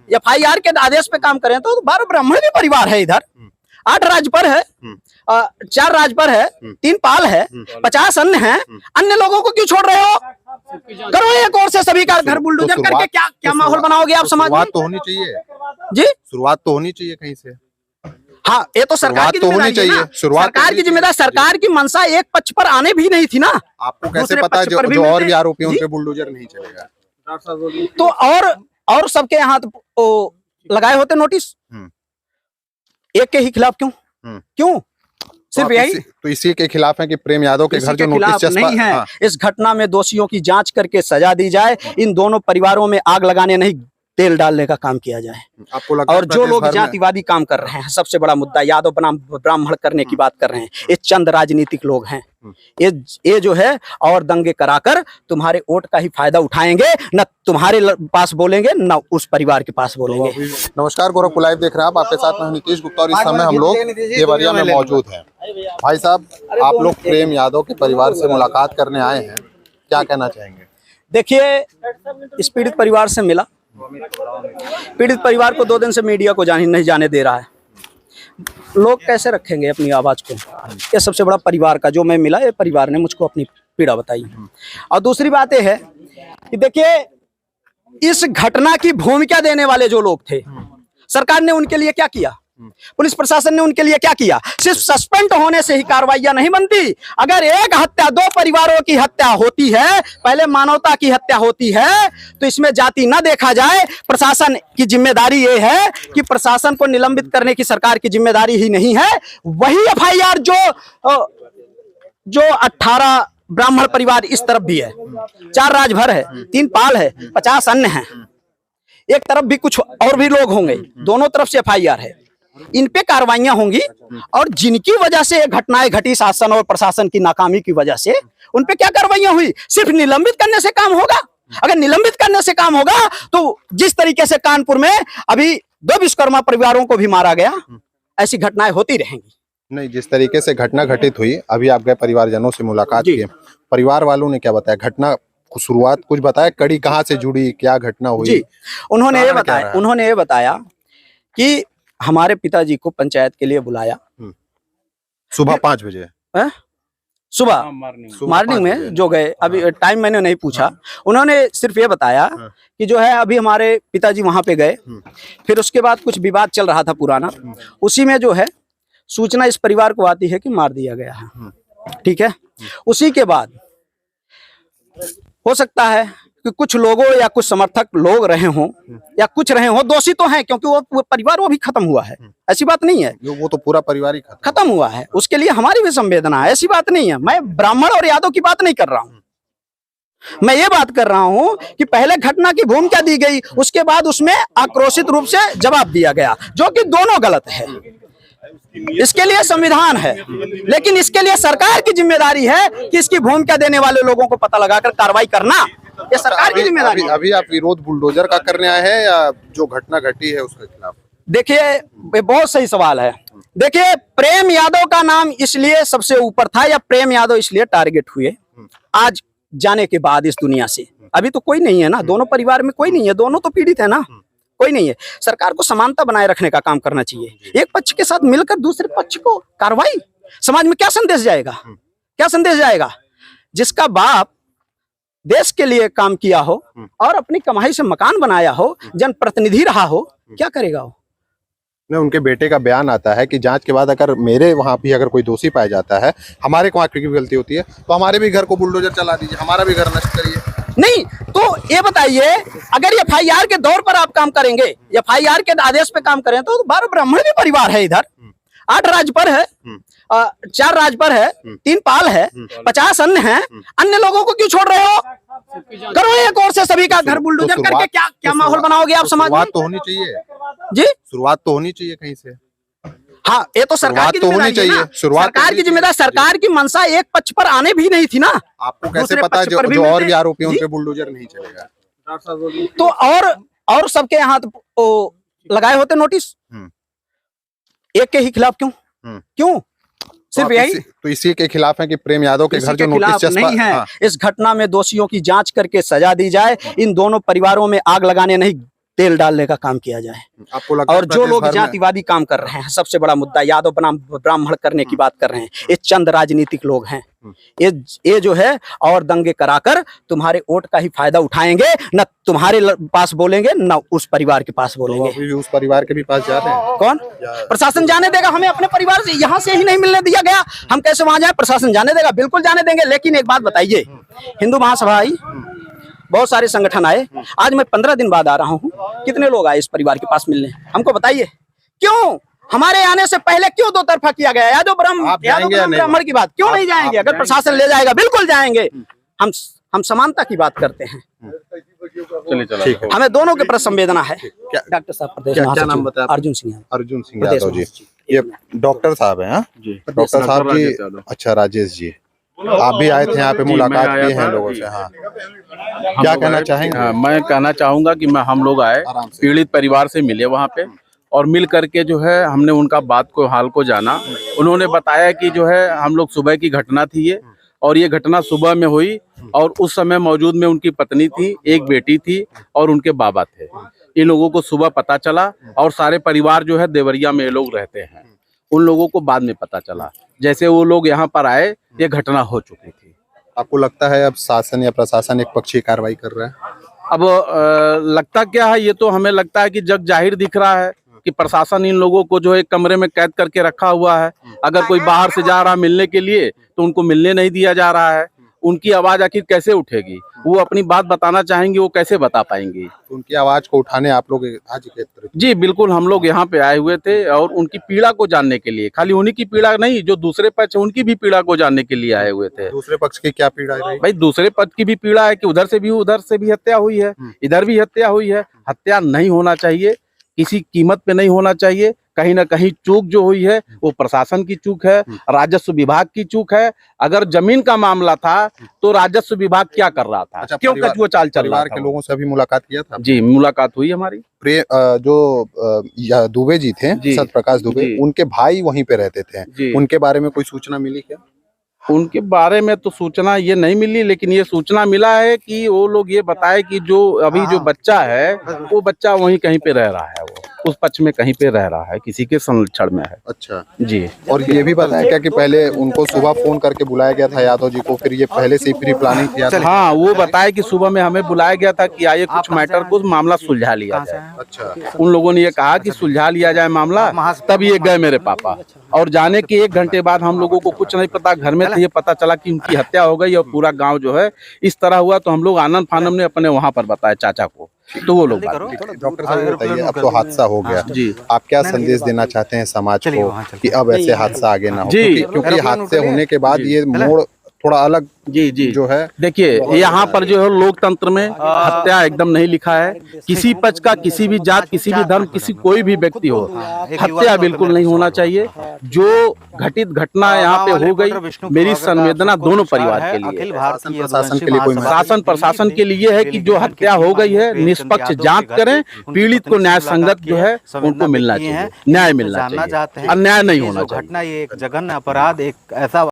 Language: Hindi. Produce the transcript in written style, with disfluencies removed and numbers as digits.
FIR के आदेश पे काम करें तो 12 ब्राह्मण भी परिवार है इधर, 8 राजपर है, 4 राजपर है, 3 पाल है, 50 अन्य है। अन्य लोगों को क्यों छोड़ रहे हो? करो एक और से सभी का घर बुलडोजर करके क्या क्या माहौल बनाओगे आप समाज में? शुरुआत तो होनी चाहिए जी, शुरुआत तो होनी चाहिए कहीं से। हाँ, ये तो सरकार की जिम्मेदारी है ना। सरकार की जिम्मेदारी, सरकार की मंशा एक पक्ष पर आने भी नहीं थी ना। आपको कैसे पता है जो और भी आरोपी उन पे बुलडोजर नहीं चलेगा? तो और सबके यहाँ तो लगाए होते नोटिस, एक के ही खिलाफ क्यों? क्यों सिर्फ यही? तो इसी के खिलाफ है कि प्रेम यादव के घर जो नोटिस नहीं है। हाँ। इस घटना में दोषियों की जांच करके सजा दी जाए, इन दोनों परिवारों में आग लगाने नहीं तेल डालने का काम किया जाए। आपको लगता और जो लोग जातिवादी काम कर रहे हैं, सबसे बड़ा मुद्दा यादव बनाम ब्राह्मण करने की बात कर रहे हैं, ये चंद राजनीतिक लोग हैं। ये जो है और दंगे कराकर तुम्हारे वोट का ही फायदा उठाएंगे, न तुम्हारे पास बोलेंगे न उस परिवार के पास बोलेंगे। नमस्कार, गोरखपुर लाइव देख रहे हैं आप, आपके साथ मैं नीतीश गुप्ता और इस समय हम लोग देवरिया में मौजूद हैं। भाई साहब, आप लोग प्रेम यादव के परिवार से मुलाकात करने आए हैं, क्या कहना चाहेंगे? देखिए, इस पीड़ित परिवार से मिला, पीड़ित परिवार को 2 दिन से मीडिया को नहीं जाने दे रहा है। लोग कैसे रखेंगे अपनी आवाज को? ये सबसे बड़ा परिवार का जो मैं मिला, ये परिवार ने मुझको अपनी पीड़ा बताई। और दूसरी बात यह है कि देखिए, इस घटना की भूमिका देने वाले जो लोग थे, सरकार ने उनके लिए क्या किया? पुलिस प्रशासन ने उनके लिए क्या किया? सिर्फ सस्पेंड होने से ही कार्रवाइयां नहीं बनती। अगर एक हत्या, 2 परिवारों की हत्या होती है, पहले मानवता की हत्या होती है, तो इसमें जाति न देखा जाए। प्रशासन की जिम्मेदारी ये है कि प्रशासन को निलंबित करने की सरकार की जिम्मेदारी ही नहीं है। वही FIR जो 18 ब्राह्मण परिवार इस तरफ भी है, 4 राजभर है, 3 पाल है, 50 अन्य है, एक तरफ भी कुछ और भी लोग होंगे, दोनों तरफ से FIR है। इन पे कार्रवाइयां होंगी और जिनकी वजह से घटनाएं घटी, शासन और प्रशासन की नाकामी की वजह से, उन पे क्या कार्रवाइयां हुई? सिर्फ निलंबित करने से काम होगा? अगर निलंबित करने से काम होगा तो जिस तरीके से कानपुर में अभी 2 विश्वकर्मा परिवारों को भी मारा गया, ऐसी घटनाएं होती रहेंगी। नहीं, जिस तरीके से घटना घटित हुई, अभी आप गए परिवारजनों से मुलाकात की, परिवार वालों ने क्या बताया? घटना शुरुआत कुछ बताया, कड़ी कहाँ से जुड़ी, क्या घटना हुई? जी, उन्होंने ये बताया कि हमारे पिताजी को पंचायत के लिए बुलाया सुबह 5 बजे, सुबह मॉर्निंग में जो गए, अभी टाइम मैंने नहीं पूछा। उन्होंने सिर्फ ये बताया कि जो है अभी हमारे पिताजी वहां पे गए, फिर उसके बाद कुछ विवाद चल रहा था पुराना, उसी में जो है सूचना इस परिवार को आती है कि मार दिया गया है। ठीक है, उसी के बाद हो सकता है कि कुछ लोगों या कुछ समर्थक लोग रहे हों या कुछ रहे हों, दोषी तो हैं क्योंकि वो परिवार वो भी खत्म हुआ है, ऐसी बात नहीं है। वो तो पूरा परिवार ही खत्म हुआ है, उसके लिए हमारी भी संवेदना है, ऐसी बात नहीं है। मैं ब्राह्मण और यादव की बात नहीं कर रहा हूँ, मैं ये बात कर रहा हूँ कि पहले घटना की भूमिका दी गई, उसके बाद उसमें आक्रोशित रूप से जवाब दिया गया, जो कि दोनों गलत है। इसके लिए संविधान है, लेकिन इसके लिए सरकार की जिम्मेदारी है कि इसकी भूमिका देने वाले लोगों को पता लगाकर कार्रवाई करना, ये सरकार की जिम्मेदारी है। अभी आप विरोध बुलडोजर का करने आए हैं या जो घटना घटी है उसके खिलाफ? देखिए, ये बहुत सही सवाल है। देखिए, प्रेम यादव का नाम इसलिए सबसे ऊपर था या प्रेम यादव इसलिए टारगेट हुए आज जाने के बाद इस दुनिया से? अभी तो कोई नहीं है ना, दोनों परिवार में कोई नहीं है, दोनों तो पीड़ित है ना, कोई नहीं है। सरकार को समानता बनाए रखने का काम करना चाहिए। एक पक्ष के साथ मिलकर दूसरे पक्ष को कार्रवाई, समाज में क्या संदेश जाएगा? क्या संदेश जाएगा? जिसका बाप देश के लिए काम किया हो और अपनी कमाई से मकान बनाया हो, जनप्रतिनिधि रहा हो, क्या करेगा वो? उनके बेटे का बयान आता है कि जांच के बाद अगर मेरे वहाँ भी अगर कोई दोषी पाया जाता है, हमारे को की गलती होती है, तो हमारे भी घर को बुलडोजर चला दीजिए, हमारा भी घर नष्ट करिए। नहीं, तो ये बताइए, अगर FIR के दौर पर आप काम करेंगे, FIR के आदेश पे काम करें तो 12 ब्राह्मण भी परिवार है इधर, 8 राजपर है, 4 राजपर है, 3 पाल है, 50 अन्य है। अन्य लोगों को क्यों छोड़ रहे हो? करो एक और से सभी का घर बुलडोजर करके क्या क्या माहौल बनाओगे आप समाज में? शुरुआत तो होनी चाहिए जी, शुरुआत तो होनी चाहिए कहीं से। हाँ, ये तो सरकार की जिम्मेदारी है ना। सरकार की जिम्मेदारी, सरकार की मंशा एक पक्ष पर आने भी नहीं थी ना। आपको कैसे पता है जो और भी आरोपी उन पे बुलडोजर नहीं चलेगा? तो और सबके यहाँ तो लगाए होते नोटिस, एक के ही खिलाफ क्यों? क्यों सिर्फ यही? तो इसी के खिलाफ है कि प्रेम यादव के घर जो नोटिस नहीं है। इस घटना में दोषियों की जांच करके सजा दी जाए, इन दोनों परिवारों में आग लगाने नहीं तेल डालने का काम किया जाए। आपको लगता और है जो प्रदेश लोग भर में- जातिवादी काम कर रहे हैं, सबसे बड़ा मुद्दा यादव बनाम ब्राह्मण करने की बात कर रहे हैं, ये चंद राजनीतिक लोग हैं। ये जो है और दंगे कराकर तुम्हारे वोट का ही फायदा उठाएंगे, न तुम्हारे पास बोलेंगे न उस परिवार के पास तो बोलेंगे। अभी भी उस परिवार के भी पास जा रहे हैं। कौन? प्रशासन जाने देगा? हमें अपने परिवार से यहाँ से ही नहीं मिलने दिया गया, हम कैसे वहां जाए? प्रशासन जाने देगा? बिल्कुल जाने देंगे। लेकिन एक बात बताइए, हिंदू महासभा आई, बहुत सारे संगठन आए, आज मैं 15 दिन बाद आ रहा हूँ, कितने लोग आए इस परिवार के पास मिलने? हमको बताइए क्यों? हमारे आने से पहले क्यों दो तरफा किया गया? यादव ब्राह्मण की बात क्यों नहीं जाएंगे? अगर प्रशासन ले जाएगा बिल्कुल जाएंगे। हम समानता की बात करते हैं, चलिए हमें दोनों के प्रति संवेदना है। डॉक्टर साहब प्रदेश क्या महासचिव नाम बताया? अर्जुन सिंह यादव। अर्जुन सिंह यादव जी, ये डॉक्टर साहब हैं। हाँ डॉक्टर साहब जी, अच्छा राजेश जी, आप भी आए थे यहाँ पे, मुलाकात की है लोगों से। हाँ क्या कहना चाहेंगे? मैं कहना चाहूंगा कि हम लोग आए, पीड़ित परिवार से मिले वहाँ पे, और मिल करके जो है हमने उनका बात को हाल को जाना। उन्होंने बताया कि जो है हम लोग सुबह की घटना थी ये, और ये घटना सुबह में हुई, और उस समय मौजूद में उनकी पत्नी थी, एक बेटी थी और उनके बाबा थे। इन लोगों को सुबह पता चला, और सारे परिवार जो है देवरिया में ये लोग रहते हैं, उन लोगों को बाद में पता चला। जैसे वो लोग यहाँ पर आए, ये घटना हो चुकी थी। आपको लगता है अब शासन या प्रशासन एक पक्षीय कार्रवाई कर रहा है? अब लगता क्या है, ये तो हमें लगता है कि जग जाहिर दिख रहा है कि प्रशासन इन लोगों को जो है एक कमरे में कैद करके रखा हुआ है। अगर कोई बाहर से जा रहा मिलने के लिए तो उनको मिलने नहीं दिया जा रहा है। उनकी आवाज आखिर कैसे उठेगी? वो अपनी बात बताना चाहेंगे, वो कैसे बता पाएंगी? तो उनकी आवाज को उठाने आप लोग आज एकत्रित? जी बिल्कुल, हम लोग यहाँ पे आए हुए थे, और उनकी पीड़ा को जानने के लिए, खाली उन्हीं की पीड़ा नहीं, जो दूसरे पक्ष है उनकी भी पीड़ा को जानने के लिए आए हुए थे। दूसरे पक्ष की क्या पीड़ा है भाई, दूसरे पक्ष की भी पीड़ा है कि उधर से भी हत्या हुई है, इधर भी हत्या हुई है। हत्या नहीं होना चाहिए, किसी कीमत पे नहीं होना चाहिए। कहीं ना कहीं चूक जो हुई है वो प्रशासन की चूक है, राजस्व विभाग की चूक है। अगर जमीन का मामला था तो राजस्व विभाग क्या कर रहा था? अच्छा, क्यों कछुआ चाल चल रहा परिवार था? के लोगों से अभी मुलाकात किया था? जी मुलाकात हुई हमारी। जो दुबे जी थे, जी। सत्य प्रकाश दुबे, जी। उनके भाई वहीं पे रहते थे, जी। उनके बारे में कोई सूचना मिली क्या? उनके बारे में तो सूचना ये नहीं मिली, लेकिन ये सूचना मिला है कि वो लोग ये बताए कि जो अभी जो बच्चा है वो बच्चा वहीं कहीं पे रह रहा है, वो उस पक्ष में कहीं पे रह रहा है, किसी के संरक्षण में है। अच्छा जी। और ये भी बताया क्या कि पहले उनको सुबह फोन करके बुलाया गया था यादव जी को, फिर ये पहले से ही प्री प्लानिंग किया था? हाँ, वो बताए कि सुबह में हमें बुलाया गया था कि आइए कुछ मैटर को मामला सुलझा लिया जाए। अच्छा, उन लोगों ने ये कहा कि सुलझा लिया जाए मामला, तब ये गए मेरे पापा। और जाने के 1 घंटे बाद हम लोगों को कुछ नहीं पता, घर में ये पता चला कि उनकी हत्या हो गई और पूरा गांव जो है इस तरह हुआ। तो हम लोग आनंद फानम ने अपने वहां पर बताया चाचा को, तो वो लोग डॉक्टर साहब बताइए, अब तो हादसा हो गया जी, आप क्या संदेश देना चाहते हैं समाज को कि अब ऐसे हादसा आगे ना हो? जी। क्योंकि हादसे होने के बाद ये मोड़ थोड़ा अलग जी जो है। देखिए, यहाँ पर जो है लोकतंत्र में हत्या एकदम नहीं लिखा है। किसी पक्ष का, किसी भी जात, किसी भी धर्म, किसी कोई भी व्यक्ति हो, हत्या बिल्कुल नहीं होना चाहिए। जो घटित घटना यहाँ पे हो गई, मेरी संवेदना दोनों परिवार के लिए, प्रशासन के लिए कोई शासन प्रशासन के लिए है कि जो हत्या हो गई है निष्पक्ष जांच करें, पीड़ित को न्याय संगत जो है उनको मिलना चाहिए, न्याय मिलना चाहिए, अन्याय नहीं होना चाहिए। घटना ये एक जघन्य अपराध, एक ऐसा